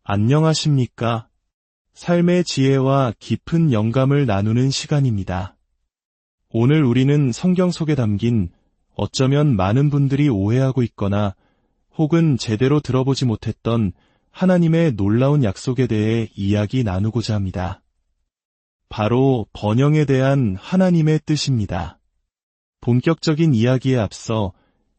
안녕하십니까? 삶의 지혜와 깊은 영감을 나누는 시간입니다. 오늘 우리는 성경 속에 담긴 어쩌면 많은 분들이 오해하고 있거나 혹은 제대로 들어보지 못했던 하나님의 놀라운 약속에 대해 이야기 나누고자 합니다. 바로 번영에 대한 하나님의 뜻입니다. 본격적인 이야기에 앞서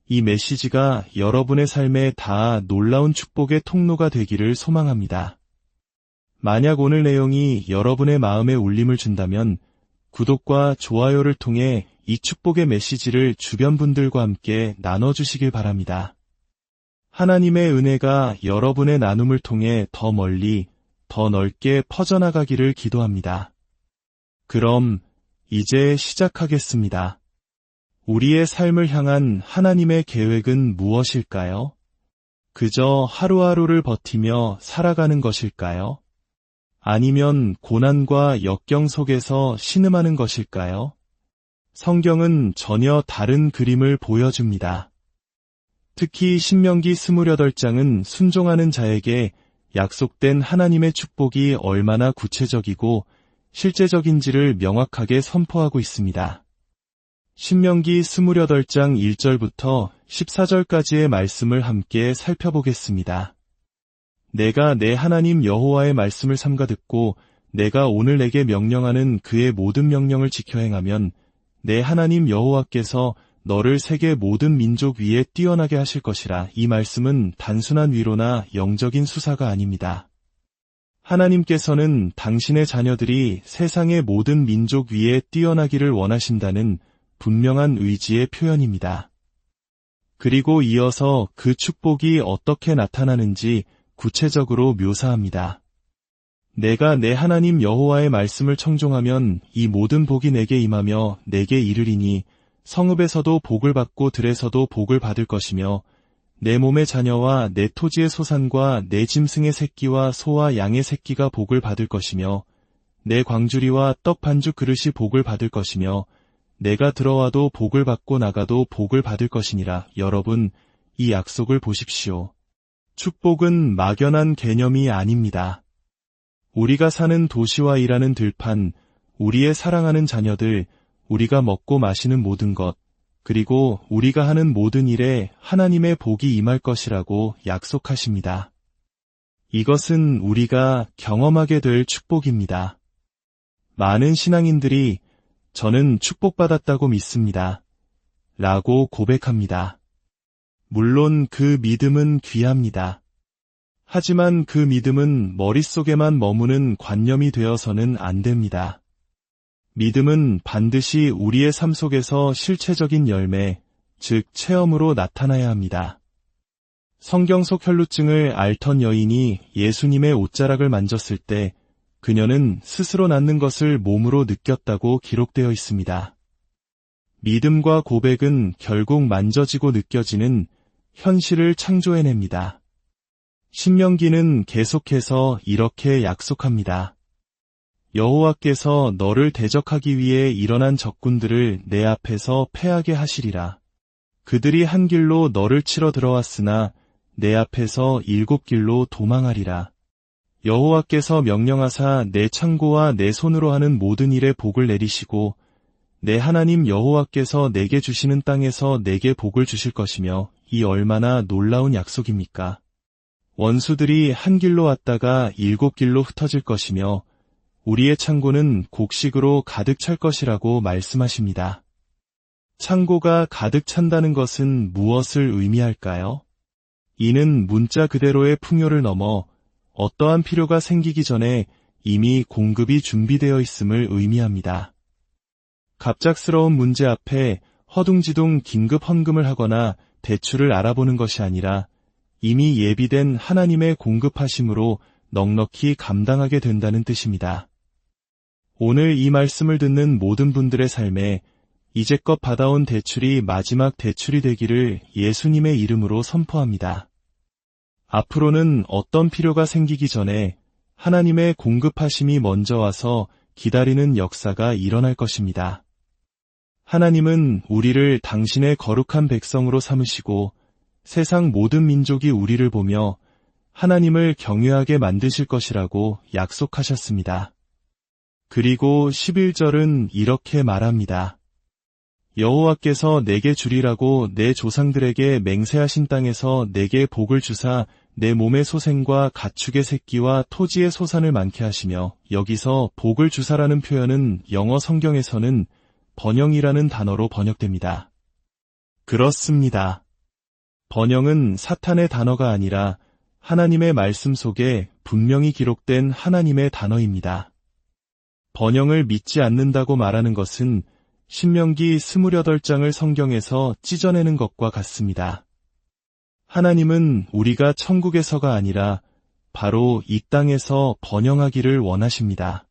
이 메시지가 여러분의 삶에 다 놀라운 축복의 통로가 되기를 소망합니다. 만약 오늘 내용이 여러분의 마음에 울림을 준다면 구독과 좋아요를 통해 이 축복의 메시지를 주변 분들과 함께 나눠주시길 바랍니다. 하나님의 은혜가 여러분의 나눔을 통해 더 멀리, 더 넓게 퍼져나가기를 기도합니다. 그럼 이제 시작하겠습니다. 우리의 삶을 향한 하나님의 계획은 무엇일까요? 그저 하루하루를 버티며 살아가는 것일까요? 아니면 고난과 역경 속에서 신음하는 것일까요? 성경은 전혀 다른 그림을 보여줍니다. 특히 신명기 28장은 순종하는 자에게 약속된 하나님의 축복이 얼마나 구체적이고 실제적인지를 명확하게 선포하고 있습니다. 신명기 28장 1절부터 14절까지의 말씀을 함께 살펴보겠습니다. 내가 내 하나님 여호와의 말씀을 삼가 듣고 내가 오늘 내게 명령하는 그의 모든 명령을 지켜 행하면 내 하나님 여호와께서 너를 세계 모든 민족 위에 뛰어나게 하실 것이라. 이 말씀은 단순한 위로나 영적인 수사가 아닙니다. 하나님께서는 당신의 자녀들이 세상의 모든 민족 위에 뛰어나기를 원하신다는 분명한 의지의 표현입니다. 그리고 이어서 그 축복이 어떻게 나타나는지 구체적으로 묘사합니다. 내가 내 하나님 여호와의 말씀을 청종하면 이 모든 복이 내게 임하며 내게 이르리니 성읍에서도 복을 받고 들에서도 복을 받을 것이며 내 몸의 자녀와 내 토지의 소산과 내 짐승의 새끼와 소와 양의 새끼가 복을 받을 것이며 내 광주리와 떡 반죽 그릇이 복을 받을 것이며 내가 들어와도 복을 받고 나가도 복을 받을 것이니라. 여러분, 이 약속을 보십시오. 축복은 막연한 개념이 아닙니다. 우리가 사는 도시와 일하는 들판, 우리의 사랑하는 자녀들, 우리가 먹고 마시는 모든 것, 그리고 우리가 하는 모든 일에 하나님의 복이 임할 것이라고 약속하십니다. 이것은 우리가 경험하게 될 축복입니다. 많은 신앙인들이 저는 축복받았다고 믿습니다. 라고 고백합니다. 물론 그 믿음은 귀합니다. 하지만 그 믿음은 머릿속에만 머무는 관념이 되어서는 안 됩니다. 믿음은 반드시 우리의 삶 속에서 실체적인 열매, 즉 체험으로 나타나야 합니다. 성경 속 혈루증을 앓던 여인이 예수님의 옷자락을 만졌을 때 그녀는 스스로 낫는 것을 몸으로 느꼈다고 기록되어 있습니다. 믿음과 고백은 결국 만져지고 느껴지는 현실을 창조해냅니다. 신명기는 계속해서 이렇게 약속합니다. 여호와께서 너를 대적하기 위해 일어난 적군들을 내 앞에서 패하게 하시리라. 그들이 한 길로 너를 치러 들어왔으나 내 앞에서 7길로 도망하리라. 여호와께서 명령하사 내 창고와 내 손으로 하는 모든 일에 복을 내리시고 내 하나님 여호와께서 내게 주시는 땅에서 내게 복을 주실 것이며 이 얼마나 놀라운 약속입니까? 원수들이 한 길로 왔다가 7길로 흩어질 것이며 우리의 창고는 곡식으로 가득 찰 것이라고 말씀하십니다. 창고가 가득 찬다는 것은 무엇을 의미할까요? 이는 문자 그대로의 풍요를 넘어 어떠한 필요가 생기기 전에 이미 공급이 준비되어 있음을 의미합니다. 갑작스러운 문제 앞에 허둥지둥 긴급 헌금을 하거나 대출을 알아보는 것이 아니라 이미 예비된 하나님의 공급하심으로 넉넉히 감당하게 된다는 뜻입니다. 오늘 이 말씀을 듣는 모든 분들의 삶에 이제껏 받아온 대출이 마지막 대출이 되기를 예수님의 이름으로 선포합니다. 앞으로는 어떤 필요가 생기기 전에 하나님의 공급하심이 먼저 와서 기다리는 역사가 일어날 것입니다. 하나님은 우리를 당신의 거룩한 백성으로 삼으시고 세상 모든 민족이 우리를 보며 하나님을 경외하게 만드실 것이라고 약속하셨습니다. 그리고 11절은 이렇게 말합니다. 여호와께서 내게 주리라고 내 조상들에게 맹세하신 땅에서 내게 복을 주사 내 몸의 소생과 가축의 새끼와 토지의 소산을 많게 하시며, 여기서 복을 주사라는 표현은 영어 성경에서는 번영이라는 단어로 번역됩니다. 그렇습니다. 번영은 사탄의 단어가 아니라 하나님의 말씀 속에 분명히 기록된 하나님의 단어입니다. 번영을 믿지 않는다고 말하는 것은 신명기 28장을 성경에서 찢어내는 것과 같습니다. 하나님은 우리가 천국에서가 아니라 바로 이 땅에서 번영하기를 원하십니다.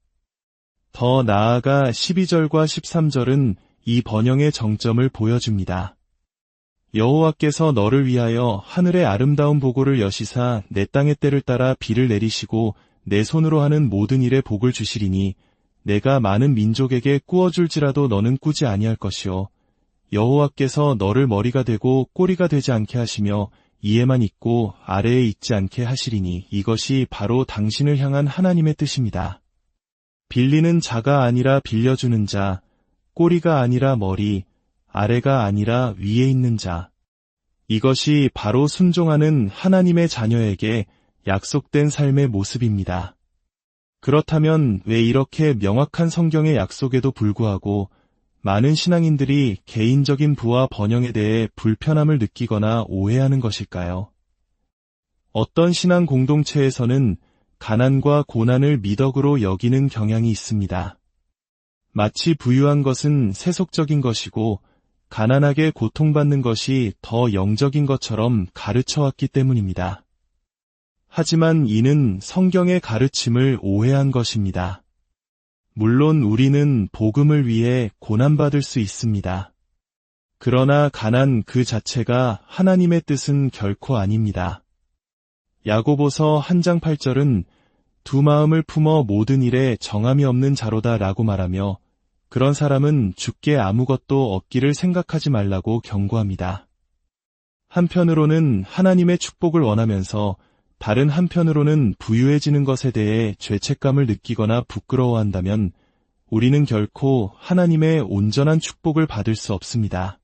더 나아가 12절과 13절은 이 번영의 정점을 보여줍니다. 여호와께서 너를 위하여 하늘의 아름다운 보고를 여시사 내 땅의 때를 따라 비를 내리시고 내 손으로 하는 모든 일에 복을 주시리니 내가 많은 민족에게 꾸어줄지라도 너는 꾸지 아니할 것이요 여호와께서 너를 머리가 되고 꼬리가 되지 않게 하시며 이에만 있고 아래에 있지 않게 하시리니 이것이 바로 당신을 향한 하나님의 뜻입니다. 빌리는 자가 아니라 빌려주는 자, 꼬리가 아니라 머리, 아래가 아니라 위에 있는 자. 이것이 바로 순종하는 하나님의 자녀에게 약속된 삶의 모습입니다. 그렇다면 왜 이렇게 명확한 성경의 약속에도 불구하고 많은 신앙인들이 개인적인 부와 번영에 대해 불편함을 느끼거나 오해하는 것일까요? 어떤 신앙 공동체에서는 가난과 고난을 미덕으로 여기는 경향이 있습니다. 마치 부유한 것은 세속적인 것이고 가난하게 고통받는 것이 더 영적인 것처럼 가르쳐왔기 때문입니다. 하지만 이는 성경의 가르침을 오해한 것입니다. 물론 우리는 복음을 위해 고난받을 수 있습니다. 그러나 가난 그 자체가 하나님의 뜻은 결코 아닙니다. 야고보서 1장 8절은 두 마음을 품어 모든 일에 정함이 없는 자로다 라고 말하며 그런 사람은 주께 아무것도 얻기를 생각하지 말라고 경고합니다. 한편으로는 하나님의 축복을 원하면서 다른 한편으로는 부유해지는 것에 대해 죄책감을 느끼거나 부끄러워한다면 우리는 결코 하나님의 온전한 축복을 받을 수 없습니다.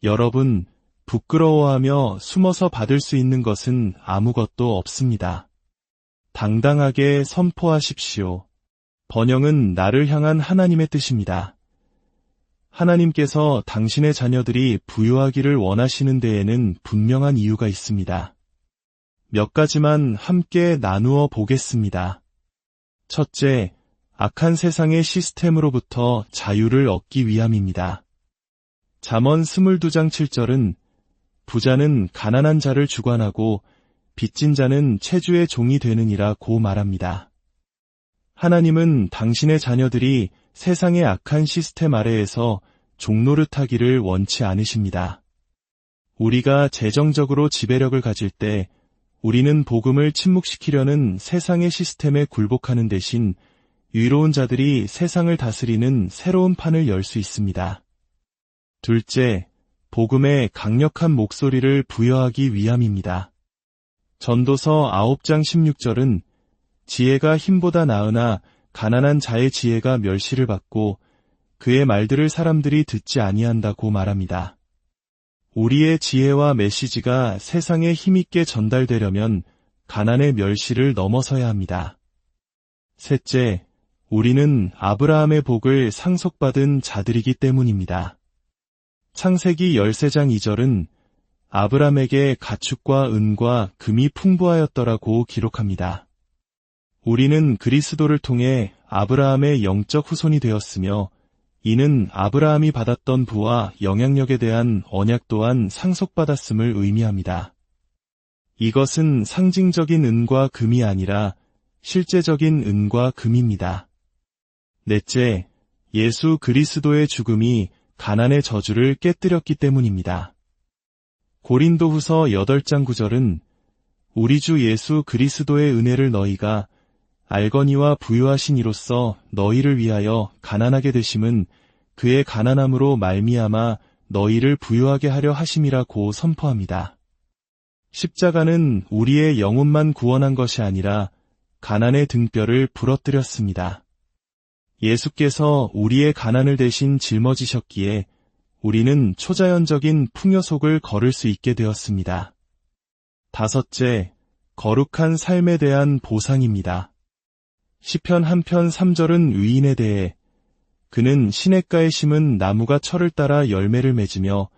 여러분, 부끄러워하며 숨어서 받을 수 있는 것은 아무것도 없습니다. 당당하게 선포하십시오. 번영은 나를 향한 하나님의 뜻입니다. 하나님께서 당신의 자녀들이 부유하기를 원하시는 데에는 분명한 이유가 있습니다. 몇 가지만 함께 나누어 보겠습니다. 첫째, 악한 세상의 시스템으로부터 자유를 얻기 위함입니다. 잠언 22장 7절은 부자는 가난한 자를 주관하고 빚진 자는 채주의 종이 되느니라고 말합니다. 하나님은 당신의 자녀들이 세상의 악한 시스템 아래에서 종노릇하기를 원치 않으십니다. 우리가 재정적으로 지배력을 가질 때 우리는 복음을 침묵시키려는 세상의 시스템에 굴복하는 대신 의로운 자들이 세상을 다스리는 새로운 판을 열 수 있습니다. 둘째, 복음에 강력한 목소리를 부여하기 위함입니다. 전도서 9장 16절은 지혜가 힘보다 나으나 가난한 자의 지혜가 멸시를 받고 그의 말들을 사람들이 듣지 아니한다고 말합니다. 우리의 지혜와 메시지가 세상에 힘있게 전달되려면 가난의 멸시를 넘어서야 합니다. 셋째, 우리는 아브라함의 복을 상속받은 자들이기 때문입니다. 창세기 13장 2절은 아브라함에게 가축과 은과 금이 풍부하였더라고 기록합니다. 우리는 그리스도를 통해 아브라함의 영적 후손이 되었으며 이는 아브라함이 받았던 부와 영향력에 대한 언약 또한 상속받았음을 의미합니다. 이것은 상징적인 은과 금이 아니라 실제적인 은과 금입니다. 넷째, 예수 그리스도의 죽음이 가난의 저주를 깨뜨렸기 때문입니다. 고린도후서 8장 9절은 우리 주 예수 그리스도의 은혜를 너희가 알거니와 부유하신 이로써 너희를 위하여 가난하게 되심은 그의 가난함으로 말미암아 너희를 부유하게 하려 하심이라고 선포합니다. 십자가는 우리의 영혼만 구원한 것이 아니라 가난의 등뼈를 부러뜨렸습니다. 예수께서 우리의 가난을 대신 짊어지셨기에 우리는 초자연적인 풍요 속을 걸을 수 있게 되었습니다. 다섯째, 거룩한 삶에 대한 보상입니다. 시편 1편 3절은 의인에 대해 그는 시냇가에 심은 나무가 철을 따라 열매를 맺으며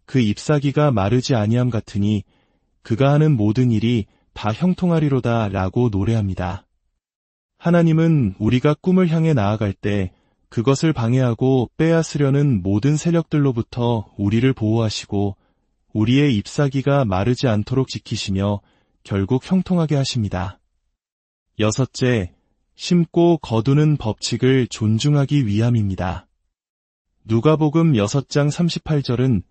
그 잎사귀가 마르지 아니함 같으니 그가 하는 모든 일이 다 형통하리로다 라고 노래합니다. 하나님은 우리가 꿈을 향해 나아갈 때 그것을 방해하고 빼앗으려는 모든 세력들로부터 우리를 보호하시고 우리의 잎사귀가 마르지 않도록 지키시며 결국 형통하게 하십니다. 여섯째, 심고 거두는 법칙을 존중하기 위함입니다. 누가복음 6장 38절은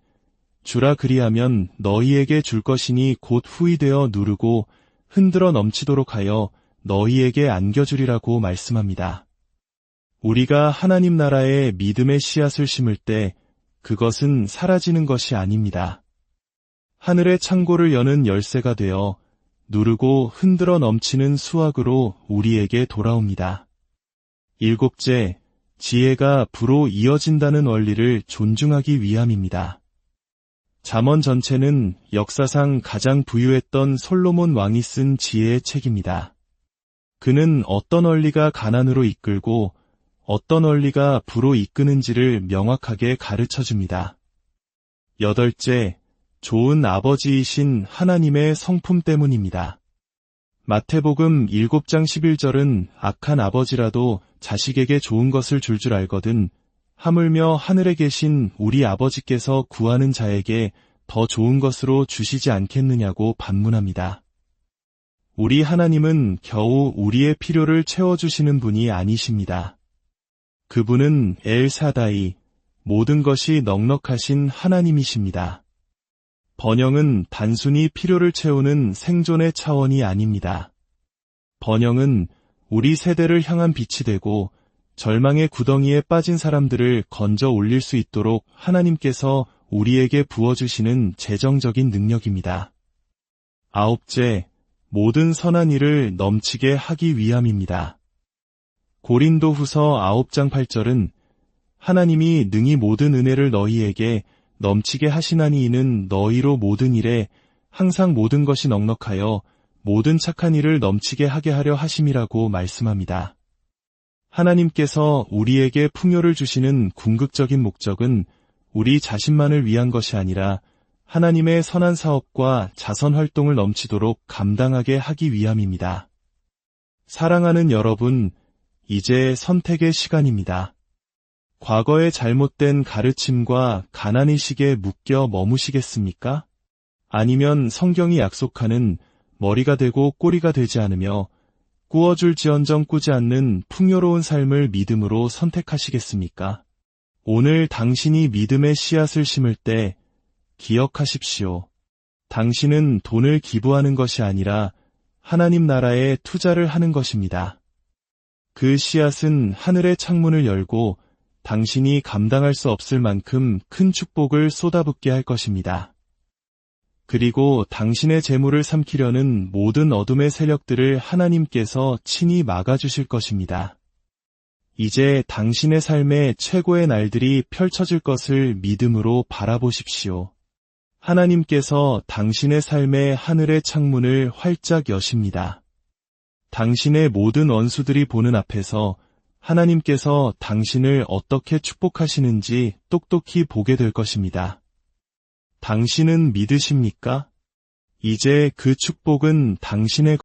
주라 그리하면 너희에게 줄 것이니 곧 후이되어 누르고 흔들어 넘치도록 하여 너희에게 안겨주리라고 말씀합니다. 우리가 하나님 나라의 믿음의 씨앗을 심을 때 그것은 사라지는 것이 아닙니다. 하늘의 창고를 여는 열쇠가 되어 누르고 흔들어 넘치는 수확으로 우리에게 돌아옵니다. 일곱째, 지혜가 부로 이어진다는 원리를 존중하기 위함입니다. 잠언 전체는 역사상 가장 부유했던 솔로몬 왕이 쓴 지혜의 책입니다. 그는 어떤 원리가 가난으로 이끌고 어떤 원리가 부로 이끄는지를 명확하게 가르쳐줍니다. 여덟째, 좋은 아버지이신 하나님의 성품 때문입니다. 마태복음 7장 11절은 악한 아버지라도 자식에게 좋은 것을 줄 줄 알거든 하물며 하늘에 계신 우리 아버지께서 구하는 자에게 더 좋은 것으로 주시지 않겠느냐고 반문합니다. 우리 하나님은 겨우 우리의 필요를 채워주시는 분이 아니십니다. 그분은 엘사다이, 모든 것이 넉넉하신 하나님이십니다. 번영은 단순히 필요를 채우는 생존의 차원이 아닙니다. 번영은 우리 세대를 향한 빛이 되고 절망의 구덩이에 빠진 사람들을 건져 올릴 수 있도록 하나님께서 우리에게 부어주시는 재정적인 능력입니다. 아홉째, 모든 선한 일을 넘치게 하기 위함입니다. 고린도후서 9장 8절은 하나님이 능히 모든 은혜를 너희에게 넘치게 하시나니 이는 너희로 모든 일에 항상 모든 것이 넉넉하여 모든 착한 일을 넘치게 하게 하려 하심이라고 말씀합니다. 하나님께서 우리에게 풍요를 주시는 궁극적인 목적은 우리 자신만을 위한 것이 아니라 하나님의 선한 사업과 자선 활동을 넘치도록 감당하게 하기 위함입니다. 사랑하는 여러분, 이제 선택의 시간입니다. 과거의 잘못된 가르침과 가난의식에 묶여 머무시겠습니까? 아니면 성경이 약속하는 머리가 되고 꼬리가 되지 않으며 꾸어줄지언정 꾸지 않는 풍요로운 삶을 믿음으로 선택하시겠습니까? 오늘 당신이 믿음의 씨앗을 심을 때 기억하십시오. 당신은 돈을 기부하는 것이 아니라 하나님 나라에 투자를 하는 것입니다. 그 씨앗은 하늘의 창문을 열고 당신이 감당할 수 없을 만큼 큰 축복을 쏟아붓게 할 것입니다. 그리고 당신의 재물을 삼키려는 모든 어둠의 세력들을 하나님께서 친히 막아주실 것입니다. 이제 당신의 삶의 최고의 날들이 펼쳐질 것을 믿음으로 바라보십시오. 하나님께서 당신의 삶의 하늘의 창문을 활짝 여십니다. 당신의 모든 원수들이 보는 앞에서 하나님께서 당신을 어떻게 축복하시는지 똑똑히 보게 될 것입니다. 당신은 믿으십니까? 이제 그 축복은 당신의